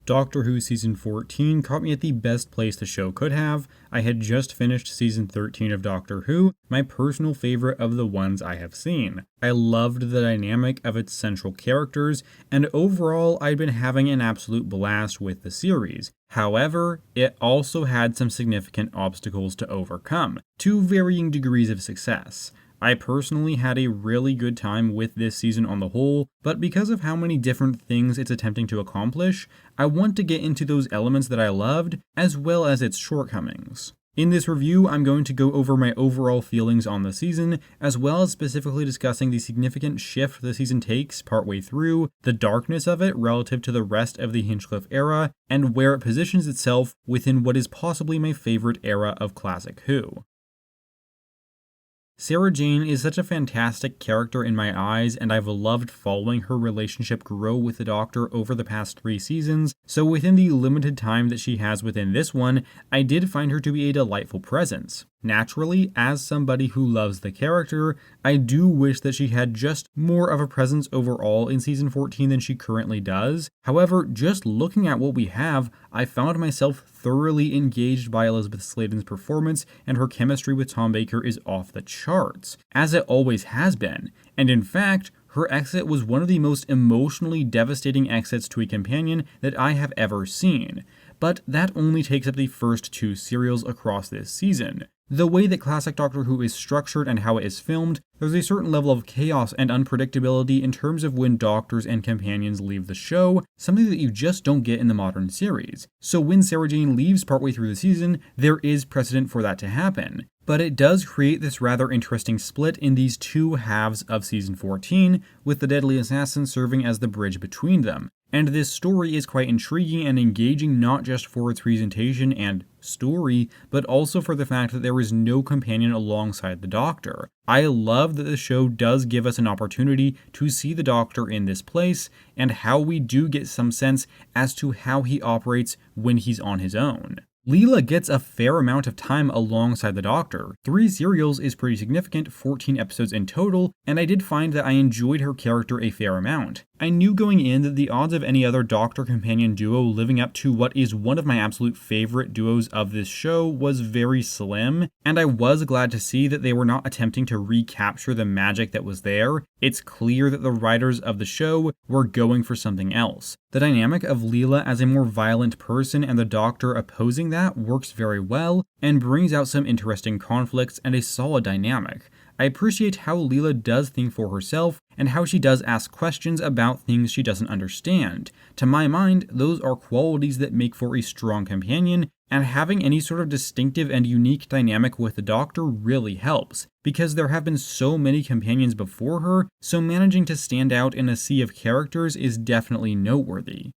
Doctor Who Season 14 caught me at the best place the show could have. I had just finished Season 13 of Doctor Who, my personal favorite of the ones I have seen. I loved the dynamic of its central characters, and overall I'd been having an absolute blast with the series. However, it also had some significant obstacles to overcome, to varying degrees of success. I personally had a really good time with this season on the whole, but because of how many different things it's attempting to accomplish, I want to get into those elements that I loved, as well as its shortcomings. In this review, I'm going to go over my overall feelings on the season, as well as specifically discussing the significant shift the season takes partway through, the darkness of it relative to the rest of the Hinchcliffe era, and where it positions itself within what is possibly my favorite era of classic Who. Sarah Jane is such a fantastic character in my eyes, and I've loved following her relationship grow with the Doctor over the past 3 seasons, so within the limited time that she has within this one, I did find her to be a delightful presence. Naturally, as somebody who loves the character, I do wish that she had just more of a presence overall in Season 14 than she currently does. However, just looking at what we have, I found myself thoroughly engaged by Elizabeth Sladen's performance, and her chemistry with Tom Baker is off the charts, as it always has been. And in fact, her exit was one of the most emotionally devastating exits to a companion that I have ever seen. But that only takes up the first 2 serials across this season. The way that classic Doctor Who is structured and how it is filmed, there's a certain level of chaos and unpredictability in terms of when doctors and companions leave the show, something that you just don't get in the modern series. So when Sarah Jane leaves partway through the season, there is precedent for that to happen. But it does create this rather interesting split in these 2 halves of Season 14, with the Deadly Assassin serving as the bridge between them. And this story is quite intriguing and engaging, not just for its presentation and story, but also for the fact that there is no companion alongside the Doctor. I love that the show does give us an opportunity to see the Doctor in this place, and how we do get some sense as to how he operates when he's on his own. Leela gets a fair amount of time alongside the Doctor. 3 serials is pretty significant, 14 episodes in total, and I did find that I enjoyed her character a fair amount. I knew going in that the odds of any other Doctor companion duo living up to what is one of my absolute favorite duos of this show was very slim, and I was glad to see that they were not attempting to recapture the magic that was there. It's clear that the writers of the show were going for something else. The dynamic of Leela as a more violent person and the Doctor opposing that works very well, and brings out some interesting conflicts and a solid dynamic. I appreciate how Leela does think for herself, and how she does ask questions about things she doesn't understand. To my mind, those are qualities that make for a strong companion, and having any sort of distinctive and unique dynamic with the Doctor really helps, because there have been so many companions before her, so managing to stand out in a sea of characters is definitely noteworthy.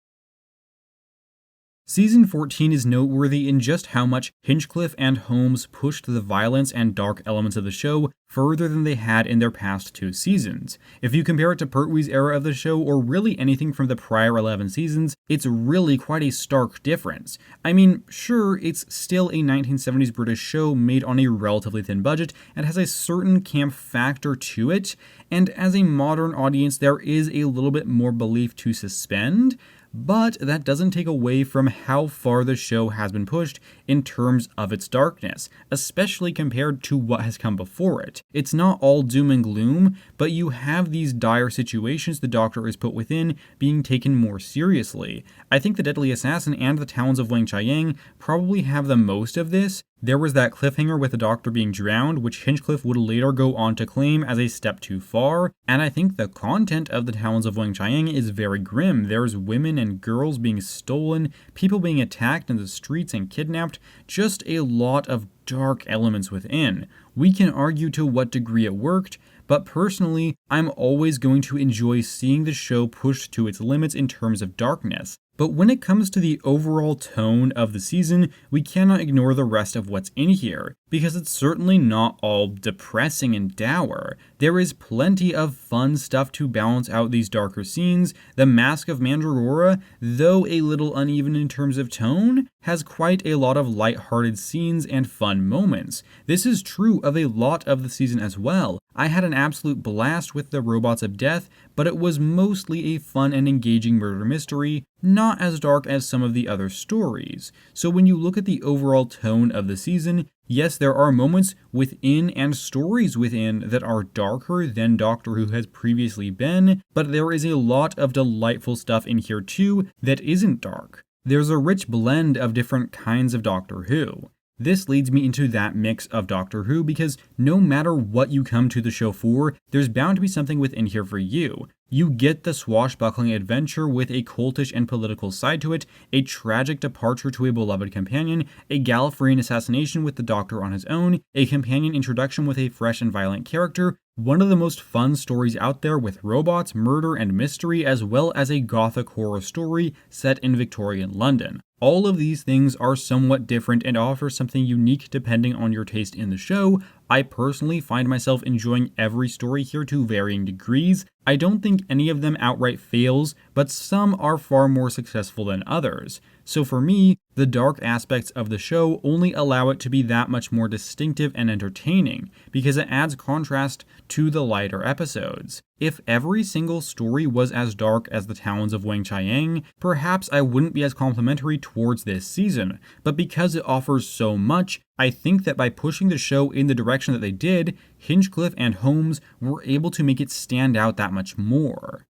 Season 14 is noteworthy in just how much Hinchcliffe and Holmes pushed the violence and dark elements of the show further than they had in their past 2 seasons. If you compare it to Pertwee's era of the show, or really anything from the prior 11 seasons, it's really quite a stark difference. I mean, sure, it's still a 1970s British show made on a relatively thin budget, and has a certain camp factor to it, and as a modern audience there is a little bit more belief to suspend, but that doesn't take away from how far the show has been pushed in terms of its darkness, especially compared to what has come before it. It's not all doom and gloom, but you have these dire situations the Doctor is put within being taken more seriously. I think the Deadly Assassin and the Talons of Weng-chiang probably have the most of this. There was that cliffhanger with the Doctor being drowned, which Hinchcliffe would later go on to claim as a step too far, and I think the content of the Talons of Weng-chiang is very grim. There's women and girls being stolen, people being attacked in the streets and kidnapped, just a lot of dark elements within. We can argue to what degree it worked, but personally, I'm always going to enjoy seeing the show pushed to its limits in terms of darkness. But when it comes to the overall tone of the season, we cannot ignore the rest of what's in here, because it's certainly not all depressing and dour. There is plenty of fun stuff to balance out these darker scenes. The Mask of Mandragora, though a little uneven in terms of tone, has quite a lot of light-hearted scenes and fun moments. This is true of a lot of the season as well. I had an absolute blast with the Robots of Death, but it was mostly a fun and engaging murder mystery, not as dark as some of the other stories. So when you look at the overall tone of the season, yes, there are moments within and stories within that are darker than Doctor Who has previously been, but there is a lot of delightful stuff in here too that isn't dark. There's a rich blend of different kinds of Doctor Who. This leads me into that mix of Doctor Who because no matter what you come to the show for, there's bound to be something within here for you. You get the swashbuckling adventure with a cultish and political side to it, a tragic departure to a beloved companion, a Gallifreyan assassination with the Doctor on his own, a companion introduction with a fresh and violent character, one of the most fun stories out there with robots, murder, and mystery, as well as a gothic horror story set in Victorian London. All of these things are somewhat different and offer something unique depending on your taste in the show. I personally find myself enjoying every story here to varying degrees. I don't think any of them outright fails, but some are far more successful than others. So for me, the dark aspects of the show only allow it to be that much more distinctive and entertaining, because it adds contrast to the lighter episodes. If every single story was as dark as the Talons of Weng-chiang, perhaps I wouldn't be as complimentary towards this season, but because it offers so much, I think that by pushing the show in the direction that they did, Hinchcliffe and Holmes were able to make it stand out that much more.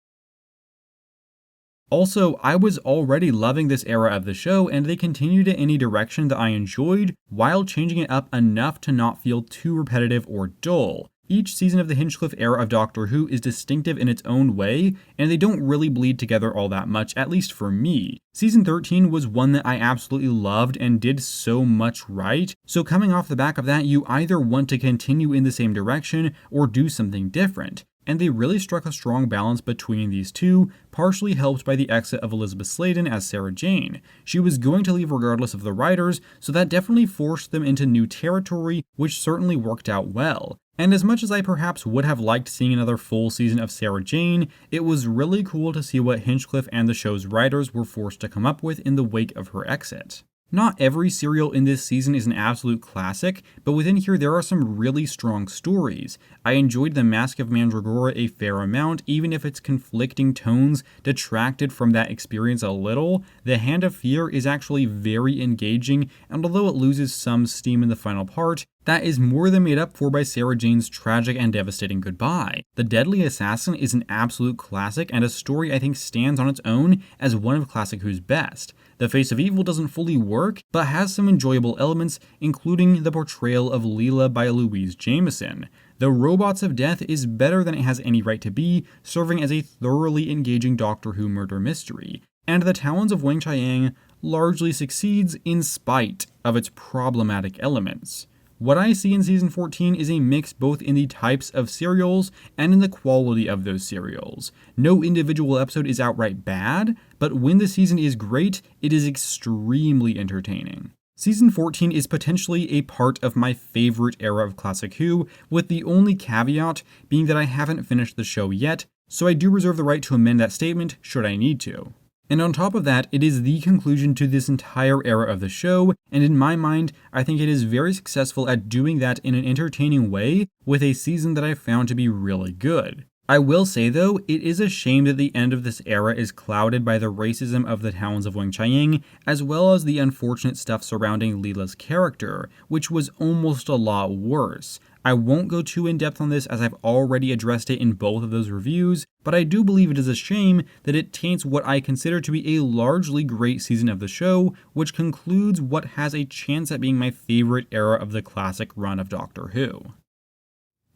Also, I was already loving this era of the show, and they continued it in a direction that I enjoyed, while changing it up enough to not feel too repetitive or dull. Each season of the Hinchcliffe era of Doctor Who is distinctive in its own way, and they don't really bleed together all that much, at least for me. Season 13 was one that I absolutely loved and did so much right, so coming off the back of that, you either want to continue in the same direction or do something different. And they really struck a strong balance between these two, partially helped by the exit of Elizabeth Sladen as Sarah Jane. She was going to leave regardless of the writers, so that definitely forced them into new territory, which certainly worked out well. And as much as I perhaps would have liked seeing another full season of Sarah Jane, it was really cool to see what Hinchcliffe and the show's writers were forced to come up with in the wake of her exit. Not every serial in this season is an absolute classic, but within here there are some really strong stories. I enjoyed The Mask of Mandragora a fair amount, even if its conflicting tones detracted from that experience a little. The Hand of Fear is actually very engaging, and although it loses some steam in the final part, that is more than made up for by Sarah Jane's tragic and devastating goodbye. The Deadly Assassin is an absolute classic, and a story I think stands on its own as one of Classic Who's best. The Face of Evil doesn't fully work, but has some enjoyable elements, including the portrayal of Leela by Louise Jameson. The Robots of Death is better than it has any right to be, serving as a thoroughly engaging Doctor Who murder mystery. And The Talons of Weng-chiang largely succeeds in spite of its problematic elements. What I see in Season 14 is a mix both in the types of serials and in the quality of those serials. No individual episode is outright bad, but when the season is great, it is extremely entertaining. Season 14 is potentially a part of my favorite era of Classic Who, with the only caveat being that I haven't finished the show yet, so I do reserve the right to amend that statement should I need to. And on top of that, it is the conclusion to this entire era of the show, and in my mind, I think it is very successful at doing that in an entertaining way with a season that I found to be really good. I will say though, it is a shame that the end of this era is clouded by the racism of the Talons of Weng-chiang, as well as the unfortunate stuff surrounding Leela's character, which was almost a lot worse. I won't go too in depth on this as I've already addressed it in both of those reviews, but I do believe it is a shame that it taints what I consider to be a largely great season of the show, which concludes what has a chance at being my favorite era of the classic run of Doctor Who.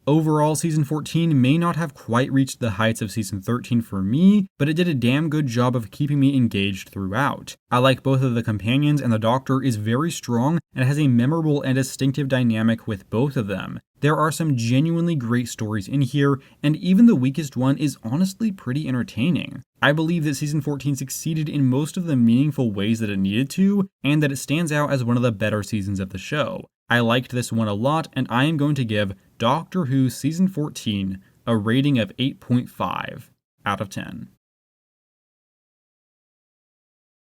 Overall, Season 14 may not have quite reached the heights of Season 13 for me, but it did a damn good job of keeping me engaged throughout. I like both of the companions, and the Doctor is very strong and has a memorable and distinctive dynamic with both of them. There are some genuinely great stories in here, and even the weakest one is honestly pretty entertaining. I believe that Season 14 succeeded in most of the meaningful ways that it needed to, and that it stands out as one of the better seasons of the show. I liked this one a lot, and I am going to give Doctor Who Season 14 a rating of 8.5 out of 10.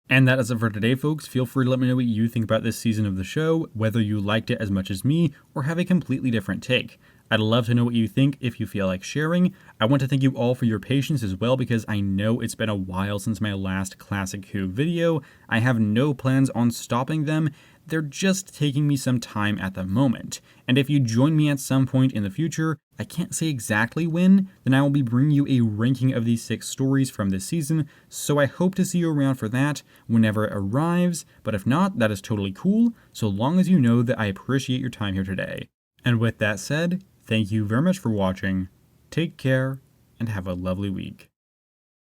And that is it for today, folks. Feel free to let me know what you think about this season of the show, whether you liked it as much as me, or have a completely different take. I'd love to know what you think if you feel like sharing. I want to thank you all for your patience as well, because I know it's been a while since my last Classic Who video. I have no plans on stopping them. They're just taking me some time at the moment. And if you join me at some point in the future, I can't say exactly when, then I will be bringing you a ranking of these 6 stories from this season, so I hope to see you around for that whenever it arrives, but if not, that is totally cool, so long as you know that I appreciate your time here today. And with that said, thank you very much for watching, take care, and have a lovely week.